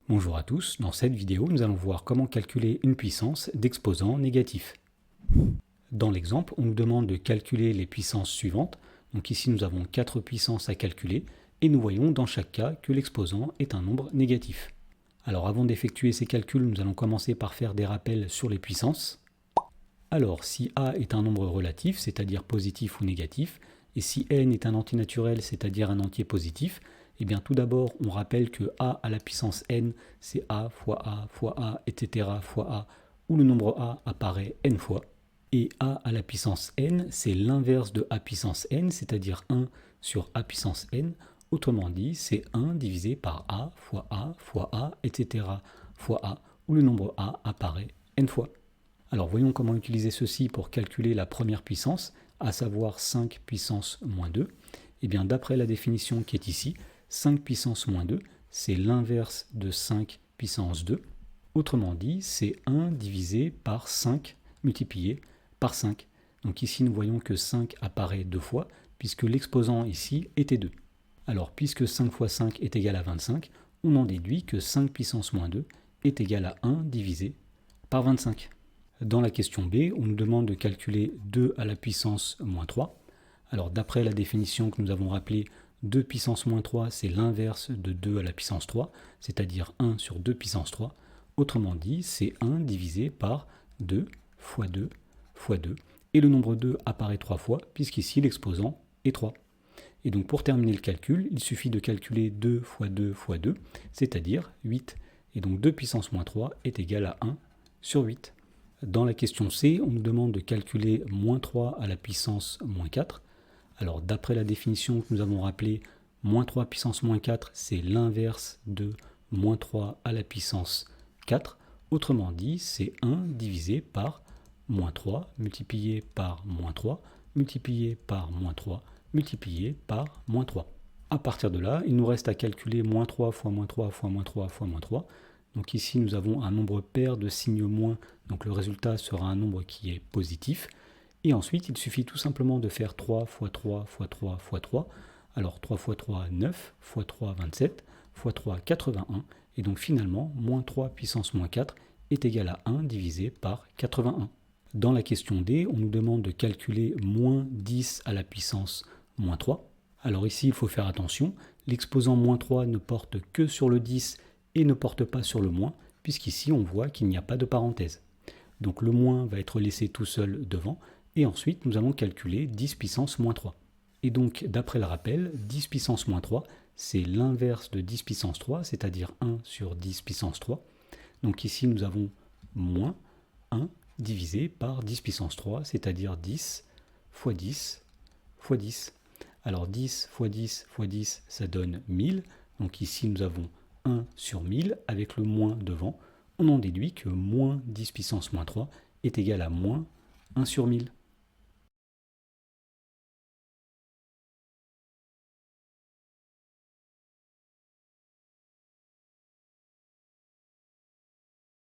Bonjour à tous, dans cette vidéo nous allons voir comment calculer une puissance d'exposant négatif. Dans l'exemple, on nous demande de calculer les puissances suivantes. Donc ici nous avons 4 puissances à calculer et nous voyons dans chaque cas que l'exposant est un nombre négatif. Alors avant d'effectuer ces calculs, nous allons commencer par faire des rappels sur les puissances. Alors si A est un nombre relatif, c'est-à-dire positif ou négatif, et si n est un entier naturel, c'est-à-dire un entier positif, eh bien tout d'abord on rappelle que a à la puissance n, c'est a, etc. fois a, où le nombre a apparaît n fois. Et a à la puissance n, c'est l'inverse de a puissance n, c'est-à-dire 1 sur a puissance n. Autrement dit, c'est 1 divisé par a, etc. fois a, où le nombre a apparaît n fois. Alors voyons comment utiliser ceci pour calculer la première puissance, à savoir 5 puissance moins 2. Et bien d'après la définition qui est ici, 5 puissance moins 2, c'est l'inverse de 5 puissance 2. Autrement dit, c'est 1 divisé par 5 multiplié par 5. Donc ici nous voyons que 5 apparaît 2 fois, puisque l'exposant ici était 2. Alors puisque 5 fois 5 est égal à 25, on en déduit que 5 puissance moins 2 est égal à 1 divisé par 25. Dans la question B, on nous demande de calculer 2 à la puissance moins 3. Alors d'après la définition que nous avons rappelée, 2 puissance moins 3, c'est l'inverse de 2 à la puissance 3, c'est-à-dire 1 sur 2 puissance 3. Autrement dit, c'est 1 divisé par 2 fois 2 fois 2. Et le nombre 2 apparaît 3 fois, puisqu'ici l'exposant est 3. Et donc pour terminer le calcul, il suffit de calculer 2 fois 2 fois 2, c'est-à-dire 8. Et donc 2 puissance moins 3 est égal à 1 sur 8. Dans la question C, on nous demande de calculer moins 3 à la puissance moins 4. Alors d'après la définition que nous avons rappelée, moins 3 puissance moins 4, c'est l'inverse de moins 3 à la puissance 4. Autrement dit, c'est 1 divisé par moins 3 multiplié par moins 3 multiplié par moins 3 multiplié par moins 3. À partir de là, il nous reste à calculer moins 3 fois moins 3 fois moins 3 fois moins 3. Donc ici, nous avons un nombre pair de signes moins, donc le résultat sera un nombre qui est positif. Et ensuite, il suffit tout simplement de faire 3 fois 3 fois 3 fois 3. Alors 3 fois 3, 9, fois 3, 27, fois 3, 81. Et donc finalement, moins 3 puissance moins 4 est égal à 1 divisé par 81. Dans la question D, on nous demande de calculer moins 10 à la puissance moins 3. Alors ici, il faut faire attention, l'exposant moins 3 ne porte que sur le 10 et ne porte pas sur le moins, puisqu'ici on voit qu'il n'y a pas de parenthèse. Donc le moins va être laissé tout seul devant, et ensuite nous allons calculer 10 puissance moins 3. Et donc d'après le rappel, 10 puissance moins 3, c'est l'inverse de 10 puissance 3, c'est-à-dire 1 sur 10 puissance 3. Donc ici nous avons moins 1 divisé par 10 puissance 3, c'est-à-dire 10 fois 10 fois 10. Alors 10 fois 10 fois 10, ça donne 1000. Donc ici nous avons 1 sur 1000 avec le moins devant. On en déduit que moins 10 puissance moins 3 est égal à moins 1 sur 1000.